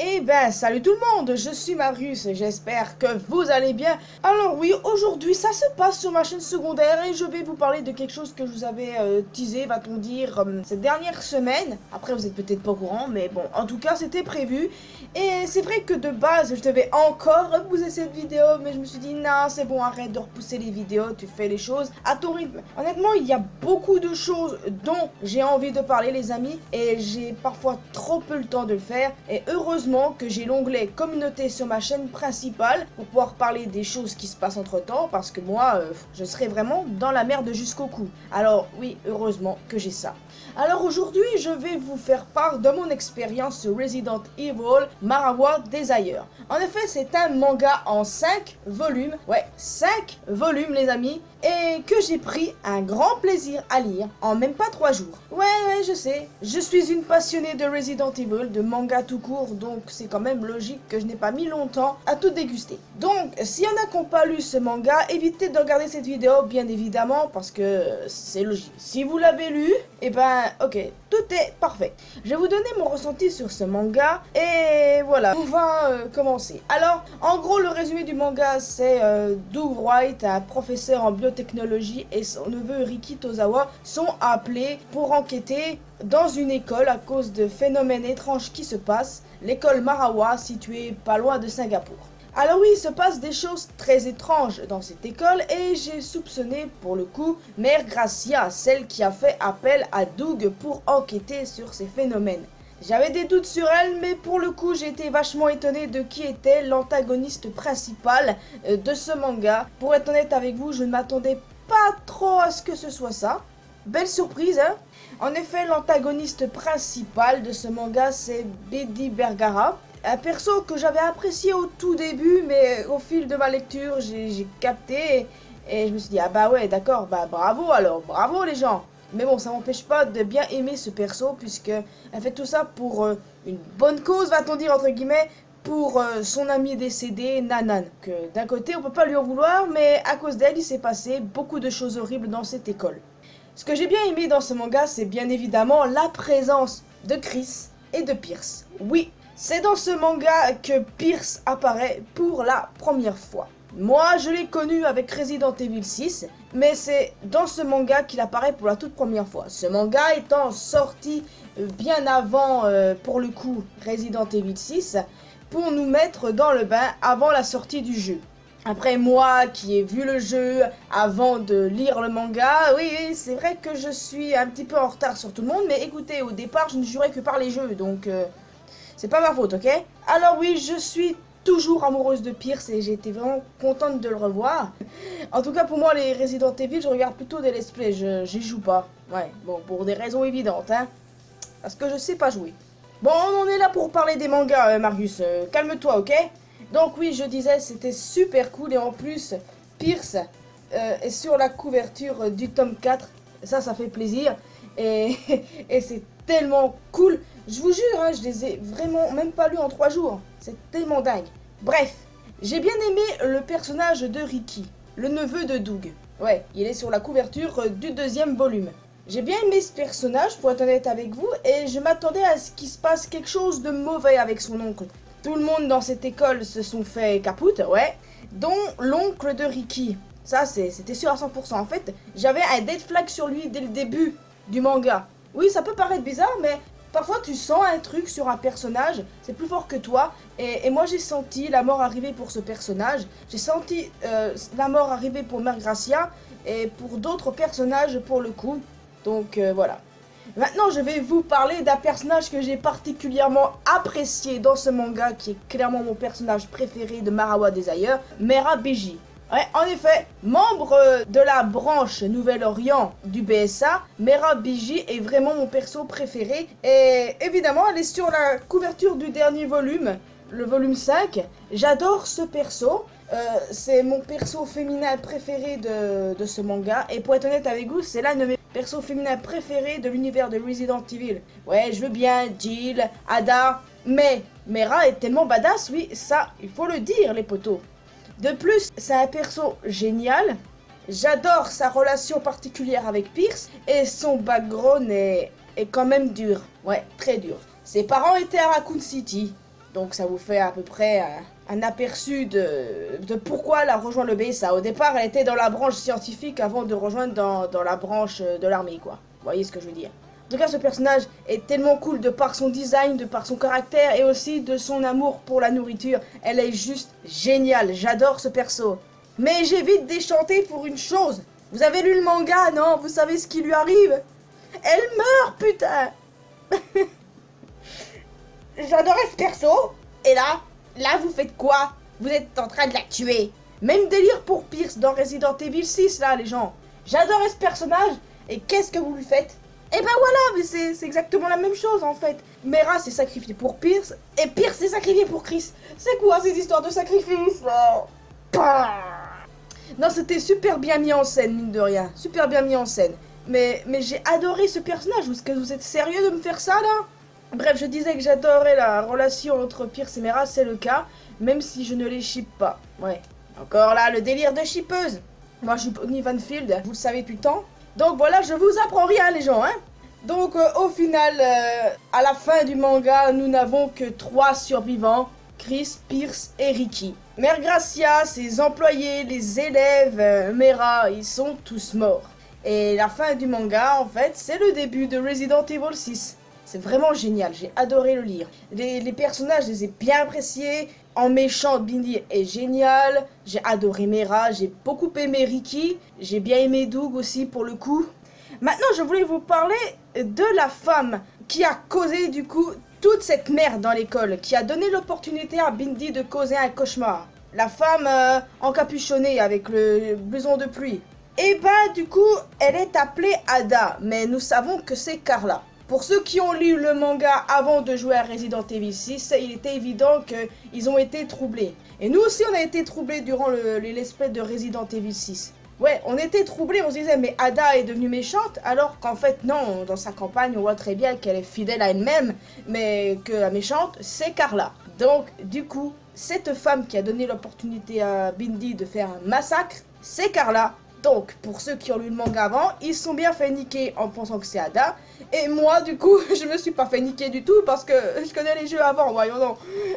Eh ben, salut tout le monde, je suis Marius et j'espère que vous allez bien. Alors oui, aujourd'hui ça se passe sur ma chaîne secondaire et je vais vous parler de quelque chose que je vous avais teasé, va-t-on dire, ces dernières semaines. Après vous êtes peut-être pas au courant, mais bon, en tout cas c'était prévu. Et c'est vrai que de base je devais encore repousser cette vidéo, mais je me suis dit non, c'est bon, arrête de repousser les vidéos, tu fais les choses à ton rythme. Honnêtement, il y a beaucoup de choses dont j'ai envie de parler les amis, et j'ai parfois trop peu le temps de le faire, et heureusement que j'ai l'onglet communauté sur ma chaîne principale pour pouvoir parler des choses qui se passent entre temps, parce que moi je serais vraiment dans la merde jusqu'au cou. Alors oui, heureusement que j'ai ça. Alors aujourd'hui je vais vous faire part de mon expérience sur Resident Evil Marawa Desire. En effet c'est un manga en 5 volumes, ouais 5 volumes les amis, et que j'ai pris un grand plaisir à lire en même pas 3 jours. Ouais je sais, je suis une passionnée de Resident Evil, de manga tout court, donc c'est quand même logique que je n'ai pas mis longtemps à tout déguster. Donc s'il y en a qui n'ont pas lu ce manga, évitez de regarder cette vidéo bien évidemment, parce que c'est logique. Si vous l'avez lu, et ben ok, tout est parfait. Je vais vous donner mon ressenti sur ce manga, et voilà, on va commencer. Alors, en gros, le résumé du manga, c'est Doug Wright, un professeur en biotechnologie, et son neveu Riki Tozawa sont appelés pour enquêter dans une école à cause de phénomènes étranges qui se passent, l'école Marawa, située pas loin de Singapour. Alors oui, il se passe des choses très étranges dans cette école et j'ai soupçonné pour le coup Mère Gracia, celle qui a fait appel à Doug pour enquêter sur ces phénomènes. J'avais des doutes sur elle, mais pour le coup j'ai été vachement étonné de qui était l'antagoniste principal de ce manga. Pour être honnête avec vous, je ne m'attendais pas trop à ce que ce soit ça. Belle surprise, hein? En effet, l'antagoniste principal de ce manga, c'est Betty Bergara. Un perso que j'avais apprécié au tout début, mais au fil de ma lecture, j'ai capté et je me suis dit, ah bah ouais, d'accord, bah bravo alors, bravo les gens. Mais bon, ça m'empêche pas de bien aimer ce perso, puisque elle fait tout ça pour une bonne cause, va-t-on dire, entre guillemets, pour son ami décédé, Nanan. Que d'un côté, on peut pas lui en vouloir, mais à cause d'elle, il s'est passé beaucoup de choses horribles dans cette école. Ce que j'ai bien aimé dans ce manga, c'est bien évidemment la présence de Chris et de Pierce. Oui, c'est dans ce manga que Pierce apparaît pour la première fois. Moi, je l'ai connu avec Resident Evil 6, mais c'est dans ce manga qu'il apparaît pour la toute première fois. Ce manga étant sorti bien avant, pour le coup, Resident Evil 6, pour nous mettre dans le bain avant la sortie du jeu. Après moi qui ai vu le jeu avant de lire le manga, oui, c'est vrai que je suis un petit peu en retard sur tout le monde, mais écoutez, au départ je ne jurais que par les jeux, donc c'est pas ma faute, ok? Alors oui, je suis toujours amoureuse de Pierce et j'ai été vraiment contente de le revoir. En tout cas pour moi les Resident Evil, je regarde plutôt des let's play, j'y joue pas. Ouais, bon, pour des raisons évidentes, hein, parce que je sais pas jouer. Bon, on en est là pour parler des mangas, Marius, calme-toi, ok? Donc oui, je disais, c'était super cool, et en plus, Pierce est sur la couverture du tome 4, ça fait plaisir, et, et c'est tellement cool, je vous jure, hein, je les ai vraiment même pas lus en 3 jours, c'est tellement dingue. Bref, j'ai bien aimé le personnage de Ricky, le neveu de Doug, ouais, il est sur la couverture du 2e volume. J'ai bien aimé ce personnage, pour être honnête avec vous, et je m'attendais à ce qu'il se passe quelque chose de mauvais avec son oncle. Tout le monde dans cette école se sont fait capoute, ouais, dont l'oncle de Ricky. Ça, c'était sûr à 100%. En fait, j'avais un dead flag sur lui dès le début du manga. Oui, ça peut paraître bizarre, mais parfois tu sens un truc sur un personnage, c'est plus fort que toi. Et moi, j'ai senti la mort arriver pour ce personnage. J'ai senti la mort arriver pour Mère Gracia et pour d'autres personnages pour le coup. Donc voilà. Maintenant, je vais vous parler d'un personnage que j'ai particulièrement apprécié dans ce manga, qui est clairement mon personnage préféré de Marawa Desire, Mera Beji. Ouais, en effet, membre de la branche Nouvel-Orient du BSA, Mera Beji est vraiment mon perso préféré. Et évidemment, elle est sur la couverture du dernier volume, le volume 5. J'adore ce perso. C'est mon perso féminin préféré de ce manga. Et pour être honnête avec vous, c'est l'un de mes persos féminins préférés de l'univers de Resident Evil. Ouais, je veux bien Jill, Ada, mais Mera est tellement badass, oui, ça, il faut le dire, les potos. De plus, c'est un perso génial. J'adore sa relation particulière avec Pierce. Et son background est quand même dur. Ouais, très dur. Ses parents étaient à Raccoon City. Donc ça vous fait à peu près un aperçu de pourquoi elle a rejoint le BSA. Au départ, elle était dans la branche scientifique avant de rejoindre dans la branche de l'armée, quoi. Vous voyez ce que je veux dire? En tout cas, ce personnage est tellement cool de par son design, de par son caractère et aussi de son amour pour la nourriture. Elle est juste géniale, j'adore ce perso. Mais j'évite déchanter pour une chose. Vous avez lu le manga, non? Vous savez ce qui lui arrive? Elle meurt, putain. J'adorais ce perso. Et là, vous faites quoi? Vous êtes en train de la tuer. Même délire pour Pierce dans Resident Evil 6, là, les gens. J'adorais ce personnage. Et qu'est-ce que vous lui faites? Et ben voilà, mais c'est exactement la même chose, en fait. Mera s'est sacrifié pour Pierce. Et Pierce s'est sacrifié pour Chris. C'est quoi cette histoire de sacrifice, là? Non, c'était super bien mis en scène, mine de rien. Super bien mis en scène. Mais j'ai adoré ce personnage. Est-ce que vous êtes sérieux de me faire ça, là? Bref, je disais que j'adorais la relation entre Pierce et Mera, c'est le cas. Même si je ne les ship pas. Ouais. Encore là, le délire de shippeuse. Moi, je suis Bonnie Vanfield, vous le savez depuis le temps. Donc voilà, je vous apprends rien, les gens, hein. Donc au final, à la fin du manga, nous n'avons que 3 survivants. Chris, Pierce et Ricky. Mère Gracia, ses employés, les élèves, Mera, ils sont tous morts. Et la fin du manga, en fait, c'est le début de Resident Evil 6. C'est vraiment génial, j'ai adoré le lire. Les personnages, je les ai bien appréciés. En méchant, Bindi est génial. J'ai adoré Mera, j'ai beaucoup aimé Ricky. J'ai bien aimé Doug aussi pour le coup. Maintenant, je voulais vous parler de la femme qui a causé du coup toute cette merde dans l'école. Qui a donné l'opportunité à Bindi de causer un cauchemar. La femme encapuchonnée avec le blouson de pluie. Et bah du coup, elle est appelée Ada. Mais nous savons que c'est Carla. Pour ceux qui ont lu le manga avant de jouer à Resident Evil 6, il était évident qu'ils ont été troublés. Et nous aussi, on a été troublés durant l'espèce de Resident Evil 6. Ouais, on était troublés, on se disait, mais Ada est devenue méchante, alors qu'en fait, non, dans sa campagne, on voit très bien qu'elle est fidèle à elle-même, mais que la méchante, c'est Carla. Donc, du coup, cette femme qui a donné l'opportunité à Bindi de faire un massacre, c'est Carla. Donc, pour ceux qui ont lu le manga avant, ils se sont bien fait niquer en pensant que c'est Ada. Et moi, du coup, je me suis pas fait niquer du tout parce que je connais les jeux avant, voyons donc.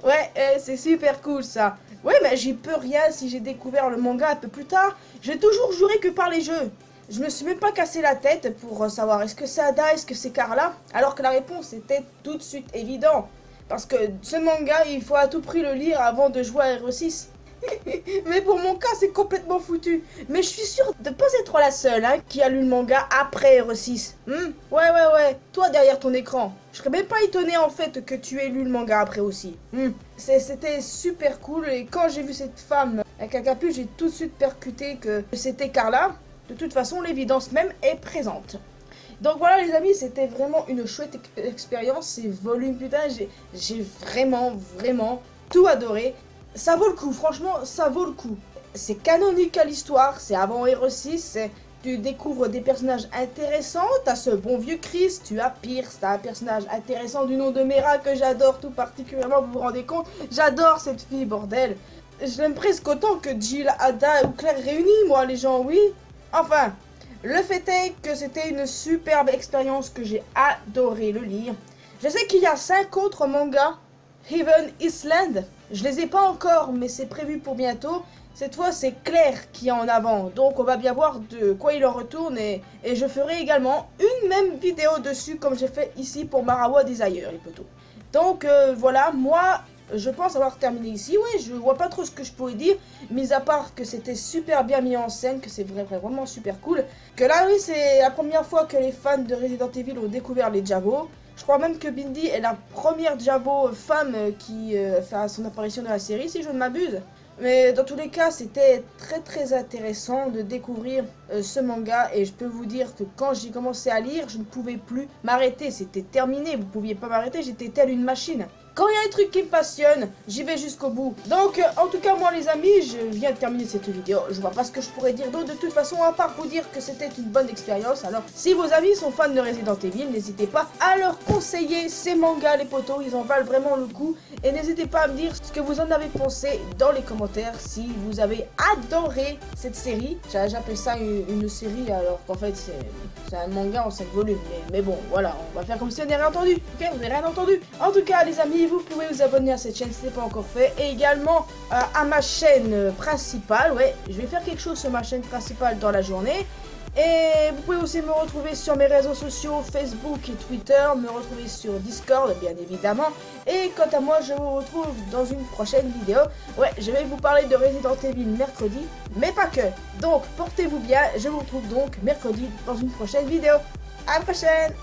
Ouais, c'est super cool ça. Ouais, mais j'y peux rien si j'ai découvert le manga un peu plus tard. J'ai toujours juré que par les jeux. Je me suis même pas cassé la tête pour savoir est-ce que c'est Ada, est-ce que c'est Carla. Alors que la réponse était tout de suite évidente. Parce que ce manga, il faut à tout prix le lire avant de jouer à RE6. Mais pour mon cas, c'est complètement foutu. Mais je suis sûre de pas être la seule hein, qui a lu le manga après RE6. Ouais. Toi derrière ton écran. Je serais même pas étonné en fait que tu aies lu le manga après aussi. C'était super cool. Et quand j'ai vu cette femme avec un capuche, j'ai tout de suite percuté que c'était Carla. De toute façon, l'évidence même est présente. Donc voilà les amis, c'était vraiment une chouette expérience. C'est volume, putain, j'ai vraiment tout adoré. Ça vaut le coup, franchement, ça vaut le coup. C'est canonique à l'histoire, c'est avant RE6, tu découvres des personnages intéressants, t'as ce bon vieux Chris, tu as Pierce, t'as un personnage intéressant du nom de Mera que j'adore tout particulièrement, vous vous rendez compte? J'adore cette fille, bordel. Je l'aime presque autant que Jill, Ada ou Claire réunies, moi les gens, oui. Enfin, le fait est que c'était une superbe expérience que j'ai adoré le lire. Je sais qu'il y a 5 autres mangas, Heaven Island. Je les ai pas encore, mais c'est prévu pour bientôt. Cette fois, c'est Claire qui est en avant. Donc, on va bien voir de quoi il en retourne. Et je ferai également une même vidéo dessus, comme j'ai fait ici pour Marawa Desire, les potos. Donc, voilà, moi, je pense avoir terminé ici. Oui, je vois pas trop ce que je pourrais dire. Mis à part que c'était super bien mis en scène, que c'est vraiment super cool. Que là, oui, c'est la première fois que les fans de Resident Evil ont découvert les Javos. Je crois même que Bindi est la première Javo femme qui fait son apparition dans la série, si je ne m'abuse. Mais dans tous les cas, c'était très intéressant de découvrir ce manga. Et je peux vous dire que quand j'ai commencé à lire, je ne pouvais plus m'arrêter. C'était terminé, vous ne pouviez pas m'arrêter, j'étais telle une machine. Quand il y a un truc qui me passionne, j'y vais jusqu'au bout. Donc, en tout cas, moi les amis, je viens de terminer cette vidéo. Je vois pas ce que je pourrais dire d'autre de toute façon, à part vous dire que c'était une bonne expérience. Alors, si vos amis sont fans de Resident Evil, n'hésitez pas à leur conseiller ces mangas, les potos. Ils en valent vraiment le coup. Et n'hésitez pas à me dire ce que vous en avez pensé dans les commentaires. Si vous avez adoré cette série, j'appelle ça une série alors qu'en fait c'est un manga en 5 volumes. Mais bon, voilà, on va faire comme si on n'avait rien entendu. Ok, vous n'avez rien entendu. En tout cas, les amis, vous pouvez vous abonner à cette chaîne si ce n'est pas encore fait. Et également à ma chaîne principale. Ouais, je vais faire quelque chose sur ma chaîne principale dans la journée. Et vous pouvez aussi me retrouver sur mes réseaux sociaux, Facebook et Twitter, me retrouver sur Discord bien évidemment. Et quant à moi, je vous retrouve dans une prochaine vidéo. Ouais, je vais vous parler de Resident Evil mercredi, mais pas que. Donc portez-vous bien, je vous retrouve donc mercredi dans une prochaine vidéo. À la prochaine!